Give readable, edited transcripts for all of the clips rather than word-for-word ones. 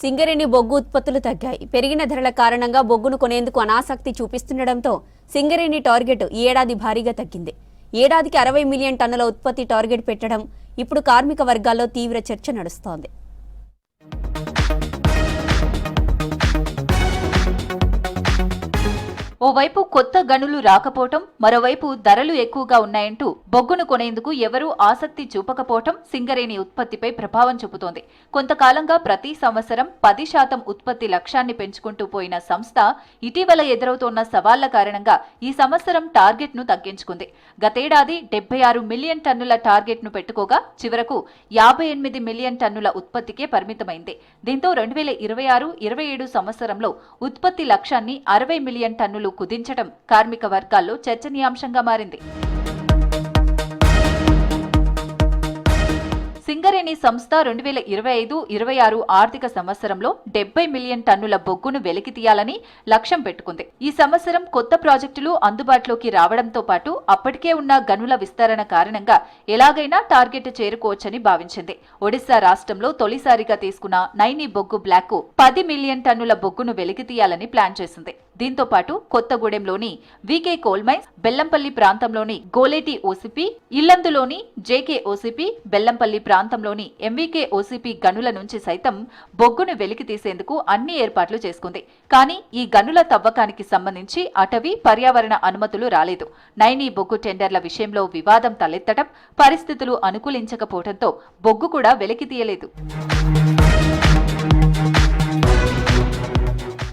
సింగరేణి బొగ్గు ఉత్పత్తులు తగ్గాయి. పెరిగిన ధరల కారణంగా బొగ్గును కొనేందుకు అనాసక్తి చూపిస్తుండటంతో సింగరేణి టార్గెట్ ఈ ఏడాది భారీగా తగ్గింది. ఏడాదికి 60 మిలియన్ టన్నుల ఉత్పత్తి టార్గెట్ పెట్టడం ఇప్పుడు కార్మిక వర్గాల్లో తీవ్ర చర్చ నడుస్తోంది. ఓవైపు కొత్త గనులు రాకపోవటం, మరోవైపు ధరలు ఎక్కువగా ఉన్నాయంటూ బొగ్గును కొనేందుకు ఎవరూ ఆసక్తి చూపకపోవటం సింగరేణి ఉత్పత్తిపై ప్రభావం చూపుతోంది. కొంతకాలంగా ప్రతి సంవత్సరం 10% ఉత్పత్తి లక్ష్యాన్ని పెంచుకుంటూ పోయిన సంస్థ ఇటీవల ఎదురవుతోన్న సవాళ్ల కారణంగా ఈ సంవత్సరం టార్గెట్ ను తగ్గించుకుంది. గతేడాది 76 మిలియన్ టన్నుల టార్గెట్ ను పెట్టుకోగా చివరకు 58 మిలియన్ టన్నుల ఉత్పత్తికే పరిమితమైంది. దీంతో 2026-27 సంవత్సరంలో ఉత్పత్తి లక్ష్యాన్ని 60 మిలియన్ టన్నులు కుదించడం కార్మిక వర్గాల్లో చర్చనీయాంశంగా మారింది. సింగరేణి సంస్థ 2025-26 ఆర్థిక సంవత్సరంలో 70 మిలియన్ టన్నుల బొగ్గును వెలికి తీయాలని లక్ష్యం పెట్టుకుంది. ఈ సంవత్సరం కొత్త ప్రాజెక్టులు అందుబాటులోకి రావడంతో పాటు అప్పటికే ఉన్న గనుల విస్తరణ కారణంగా ఎలాగైనా టార్గెట్ చేరుకోవచ్చని భావించింది. ఒడిశా రాష్ట్రంలో తొలిసారిగా తీసుకున్న నైని బొగ్గు బ్లాక్ 10 మిలియన్ టన్నుల బొగ్గును వెలికి తీయాలని ప్లాన్ చేసింది. దీంతో పాటు కొత్తగూడెంలోని వీకే కోల్ మైన్స్, బెల్లంపల్లి ప్రాంతంలోని గోలేటి ఓసిపి, ఇల్లందులోని జేకే ఓసిపి, బెల్లంపల్లి ప్రాంతంలోని ఎంవీకే ఓసిపి గనుల నుంచి సైతం బొగ్గును వెలికి తీసేందుకు అన్ని ఏర్పాట్లు చేసుకుంది. కానీ ఈ గనుల తవ్వకానికి సంబంధించి అటవీ, పర్యావరణ అనుమతులు రాలేదు. నైని బొగ్గు టెండర్ల విషయంలో వివాదం తలెత్తడం, పరిస్థితులు అనుకూలించకపోవడంతో బొగ్గు కూడా వెలికి తీయలేదు.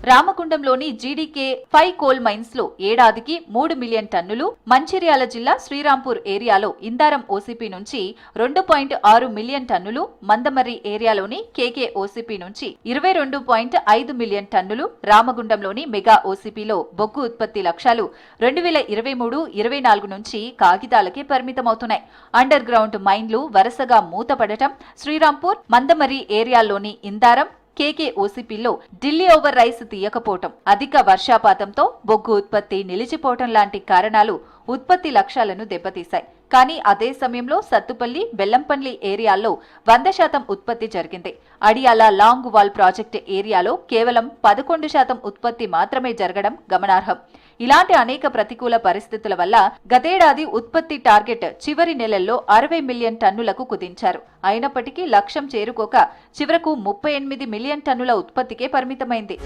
రామగుండంలోని జీడీకే 5 కోల్ మైన్స్ లో ఏడాదికి 3 మిలియన్ టన్నులు, మంచిర్యాల జిల్లా శ్రీరాంపూర్ ఏరియాలో ఇందారం ఓసీపీ నుంచి 2.6 మిలియన్ టన్నులు, మందమర్రి ఏరియాలోని కేకే ఓసీపీ నుంచి 22.5 మిలియన్ టన్నులు, రామగుండంలోని మెగా ఓసీపీలో బొగ్గు ఉత్పత్తి లక్ష్యాలు 2023-24 నుంచి కాగితాలకే పరిమితమవుతున్నాయి. అండర్ గ్రౌండ్ మైన్లు వరుసగా మూతపడటం, శ్రీరాంపూర్, మందమర్రి ఏరియాల్లోని ఇందారం, కేకే ఓసీపీలో ఢిల్లీ ఓవర్ రైస్ తీయకపోవటం, అధిక వర్షాపాతంతో బొగ్గు ఉత్పత్తి నిలిచిపోవటం లాంటి కారణాలు ఉత్పత్తి లక్ష్యాలను దెబ్బతీశాయి. కానీ అదే సమయంలో సత్తుపల్లి, బెల్లంపల్లి ఏరియాల్లో 100% ఉత్పత్తి జరిగింది. అడియాల లాంగ్ వాల్ ప్రాజెక్టు ఏరియాలో కేవలం 11% ఉత్పత్తి మాత్రమే జరగడం గమనార్హం. ఇలాంటి అనేక ప్రతికూల పరిస్థితుల వల్ల గతేడాది ఉత్పత్తి టార్గెట్ చివరి నెలల్లో 60 మిలియన్ టన్నులకు కుదించారు. అయినప్పటికీ లక్ష్యం చేరుకోక చివరకు 38 మిలియన్ టన్నుల ఉత్పత్తికే పరిమితమైంది.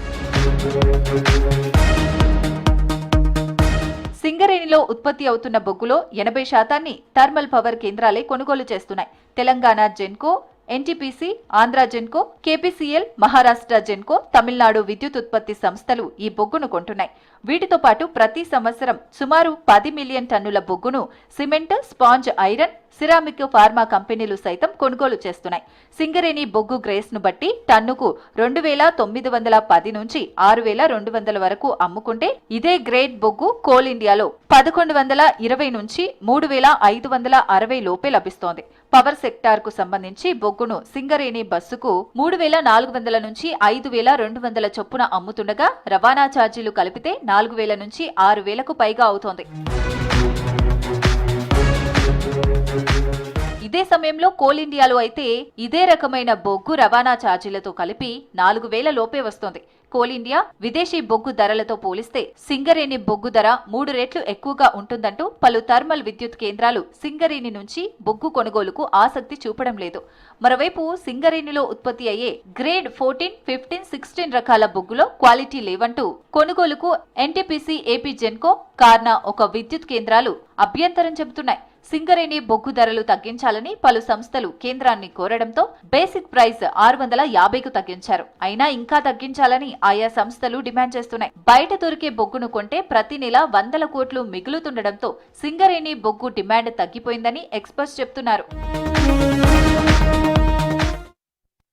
సింగరేణిలో ఉత్పత్తి అవుతున్న బొగ్గులో 80% థర్మల్ పవర్ కేంద్రాలే కొనుగోలు చేస్తున్నాయి. తెలంగాణ జెన్కో, ఎన్టీపీసీ, ఆంధ్ర జెన్కో, కేపీసీఎల్, మహారాష్ట్ర జెన్కో, తమిళనాడు విద్యుత్ ఉత్పత్తి సంస్థలు ఈ బొగ్గును కొంటున్నాయి. వీటితో పాటు ప్రతి సంవత్సరం సుమారు 10 మిలియన్ టన్నుల బొగ్గును cement, sponge iron, ceramic, pharma కంపెనీలు సైతం కొనుగోలు చేస్తున్నాయి. సింగరేణి బొగ్గు గ్రేస్ ను బట్టి టన్నుకు 2,910 నుంచి 6,200 వరకు అమ్ముకుంటే, ఇదే గ్రేడ్ బొగ్గు కోల్ ఇండియాలో 1,120 నుంచి 3,560 లోపే లభిస్తోంది. పవర్ సెక్టార్ కు సంబంధించి బొగ్గును సింగరేణి బస్సుకు 3,400 నుంచి 5,200 చొప్పున అమ్ముతుండగా రవాణా ఛార్జీలు కలిపితే 4,000 నుంచి 6,000కు పైగా అవుతోంది. ఇదే సమయంలో కోల్ ఇండియాలో అయితే ఇదే రకమైన బొగ్గు రవాణా ఛార్జీలతో కలిపి 4,000 లోపే వస్తోంది. కోల్ ఇండియా విదేశీ బొగ్గు ధరలతో పోలిస్తే సింగరేణి బొగ్గు ధర 3 రెట్లు ఎక్కువగా ఉంటుందంటూ పలు థర్మల్ విద్యుత్ కేంద్రాలు సింగరేణి నుంచి బొగ్గు కొనుగోలుకు ఆసక్తి చూపడం లేదు. మరోవైపు సింగరేణిలో ఉత్పత్తి అయ్యే గ్రేడ్ 14, 15, 16 రకాల బొగ్గులో క్వాలిటీ లేవంటూ కొనుగోలుకు ఎన్టీపీసీ, ఏపీ జెన్కో, కార్నా ఒక విద్యుత్ కేంద్రాలు అభ్యంతరం చెబుతున్నాయి. సింగరేణి బొగ్గు ధరలు తగ్గించాలని పలు సంస్థలు కేంద్రాన్ని కోరడంతో బేసిక్ ప్రైస్ 650కు తగ్గించారు. అయినా ఇంకా తగ్గించాలని ఆయా సంస్థలు డిమాండ్ చేస్తున్నాయి. బయట దొరికే బొగ్గును కొంటే ప్రతి నెల 100 కోట్లు మిగులుతుండటంతో సింగరేణి బొగ్గు డిమాండ్ తగ్గిపోయిందని ఎక్స్పర్ట్స్ చెప్తున్నారు.